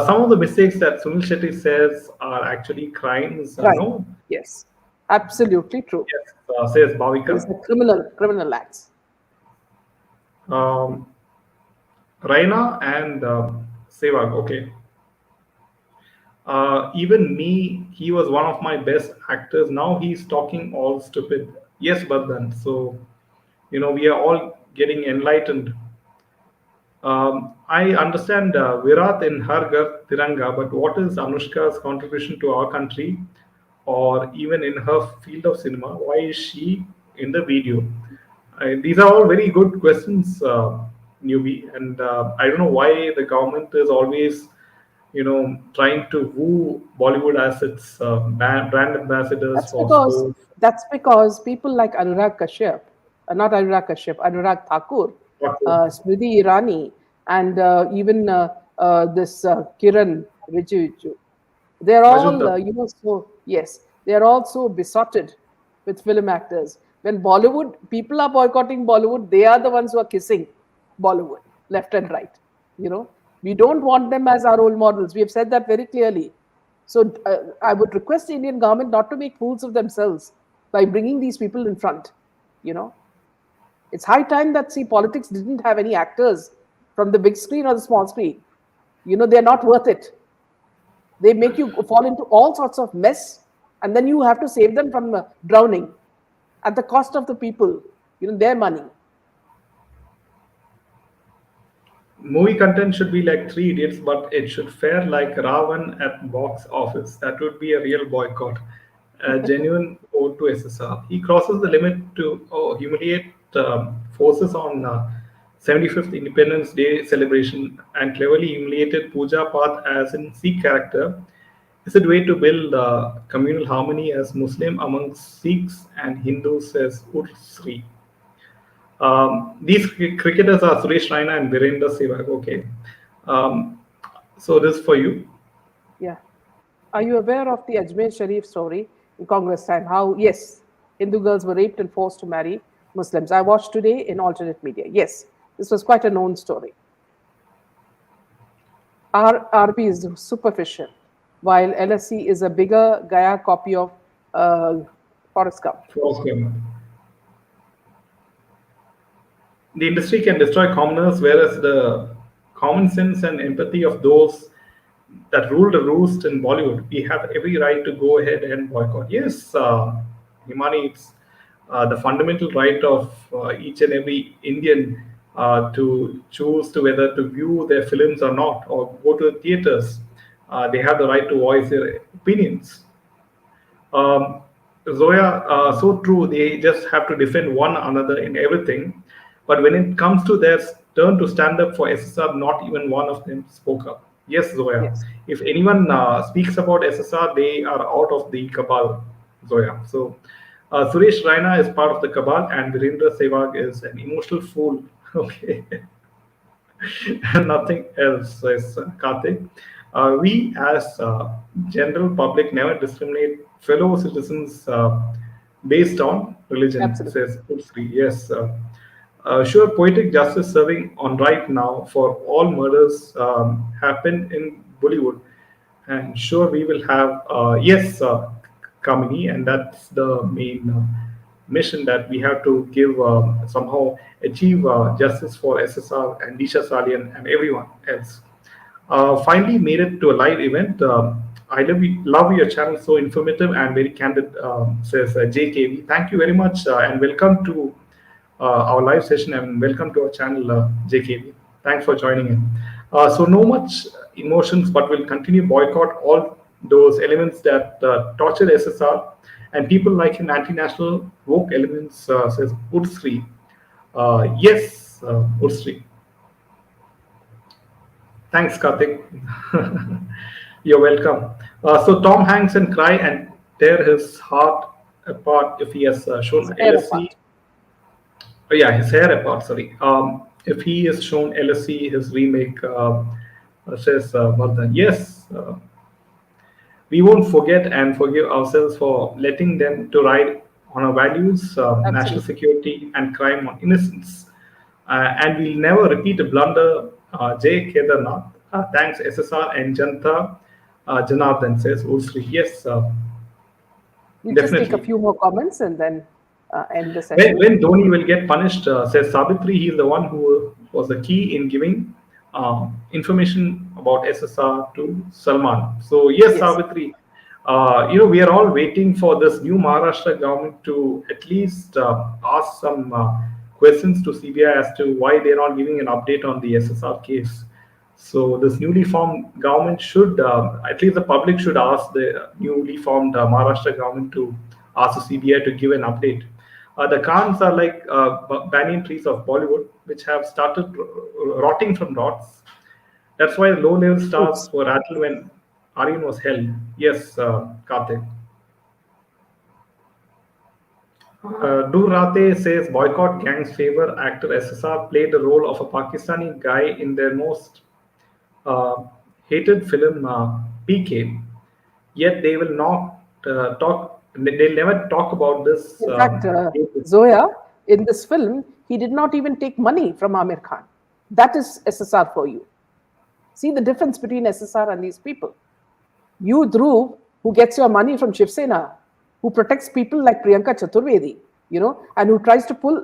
Some of the mistakes that Sunil Shetty says are actually crimes. Right. No, Yes. Absolutely true. yes, says These Bhavika. are criminal acts. Um, Raina and Sehwag. Okay. Even me, he was one of my best actors. Now he's talking all stupid. Yes, Badhan. So, we are all getting enlightened. I understand Virat in Har Ghar Tiranga, but what is Anushka's contribution to our country or even in her field of cinema? Why is she in the video? These are all very good questions, newbie, and I don't know why the government is always, trying to woo Bollywood as its brand ambassadors That's for because sports. that's because people like Anurag Kashyap, not Anurag Kashyap, Anurag Thakur, Smriti Irani, and even this Kiran Rijiju, they're all, Majumdar. so yes, they're all so besotted with film actors. When Bollywood people are boycotting Bollywood, they are the ones who are kissing Bollywood left and right. We don't want them as our role models. We have said that very clearly. So I would request the Indian government not to make fools of themselves by bringing these people in front. You know, it's high time that politics didn't have any actors from the big screen or the small screen. They're not worth it. They make you fall into all sorts of mess, and then you have to save them from drowning at the cost of the people, their money. Movie content should be like Three Idiots, but it should fare like Ravan at box office. That would be a real boycott. A genuine ode to SSR. He crosses the limit to humiliate forces on 75th Independence Day celebration and cleverly humiliated Puja Path as in Sikh character. Is it way to build communal harmony as Muslim amongst Sikhs and Hindus as Ursri? These cricketers are Suresh Raina and Virendra Sehwag. Okay. Um, so this is for you. Yeah. Are you aware of the Ajmer Sharif story in Congress time? How, yes, Hindu girls were raped and forced to marry Muslims. I watched today in alternate media. Yes, this was quite a known story. RB is superficial, while LSC is a bigger Gaia copy of uh, Forrest Gump. Forrest Gump. The industry can destroy commoners, whereas the common sense and empathy of those that rule the roost in Bollywood, we have every right to go ahead and boycott. Yes, Himani, it's the fundamental right of each and every Indian to choose to whether to view their films or not, or go to the theaters. They have the right to voice their opinions. um, Zoya, so true. They just have to defend one another in everything. But when it comes to their turn to stand up for SSR, not even one of them spoke up. Yes, Zoya. Yes, If anyone speaks about SSR, they are out of the cabal, Zoya. So Suresh Raina is part of the cabal, and Virendra Sehwag is an emotional fool. Okay. Nothing else, says Karthik. We, as general public, never discriminate fellow citizens based on religion, absolutely. says Putri. Yes. Sure, poetic justice serving on right now for all murders happen in Bollywood. And sure, we will have, yes, Kamini, and that's the main mission that we have to give, somehow achieve justice for SSR and Disha Salian and everyone else. Finally made it to a live event. I love your channel, so informative and very candid, says JKV. Thank you very much, and welcome to our live session, and welcome to our channel, JKV. Thanks for joining in. So no much emotions, but we'll continue boycott all those elements that torture SSR and people like him, anti-national woke elements, says Ursri. Yes, Ursri. Thanks, Karthik. You're welcome. So Tom Hanks and cry and tear his heart apart if he has His shown hair LSC. apart. Oh, yeah, his hair apart. Sorry. If he has shown LSC his remake, says Vardhan. Yes, we won't forget and forgive ourselves for letting them to ride on our values, national Absolutely. security, and crime on innocence. And we'll never repeat a blunder. Jay Kedarnath. Thanks, SSR and Janta. Janardhan, says Ursri. Yes, We'll just take a definitely. few more comments and then end the When, session. when Dhoni will get punished, says Sabitri, he's the one who was the key in giving information about SSR to Salman. So yes, Yes, Sabitri, we are all waiting for this new Maharashtra government to at least ask some questions to CBI as to why they're not giving an update on the SSR case. So this newly formed government should, at least the public should ask the newly formed Maharashtra government to ask the CBI to give an update. The Khans are like banyan trees of Bollywood, which have started rotting from rots. That's why low-level stars roots. were rattled when Aryan was held. Yes, Karthik. Durrate says boycott gangs favor actor SSR played the role of a Pakistani guy in their most uh, hated film PK. Yet they will not talk. They'll never talk about this. In fact, Zoya, in this film, he did not even take money from Amir Khan. That is SSR for you. See the difference between SSR and these people. You, Dhruv, who gets your money from Shiv Sena, who protects people like Priyanka Chaturvedi, and who tries to pull,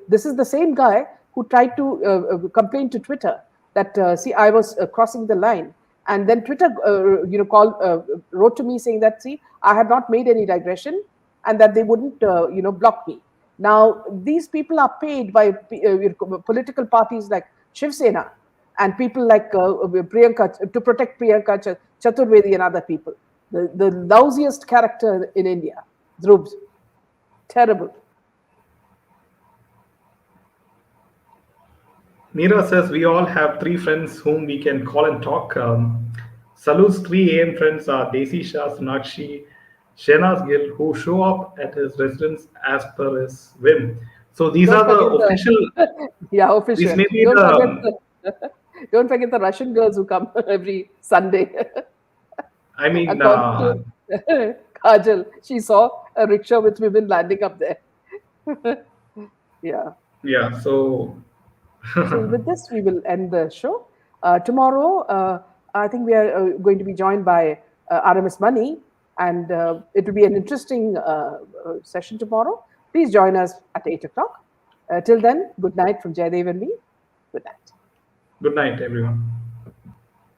this is the same guy who tried to complain to Twitter that, see, I was crossing the line. And then Twitter, wrote to me saying that, see, I had not made any digression and that they wouldn't, block me. Now, these people are paid by political parties like Shiv Sena and people like Priyanka to protect Priyanka Chaturvedi and other people. The lousiest character in India, Dhruv. Terrible. Meera says we all have three friends whom we can call and talk. Salu's 3 a.m. friends are Desi Shah, Sonakshi, Shehnaz Gill, who show up at his residence as per his whim. So these Don't are the forget official. yeah, This official. may be Don't forget the. don't forget the Russian girls who come every Sunday. I mean, According to Kajal, she saw a rickshaw with women landing up there. Yeah. Yeah. So So with this, we will end the show. Tomorrow, I think we are going to be joined by RMS Money, and it will be an interesting session tomorrow. Please join us at 8 o'clock. Till then, good night from Jaydev and me. Good night. good night, everyone.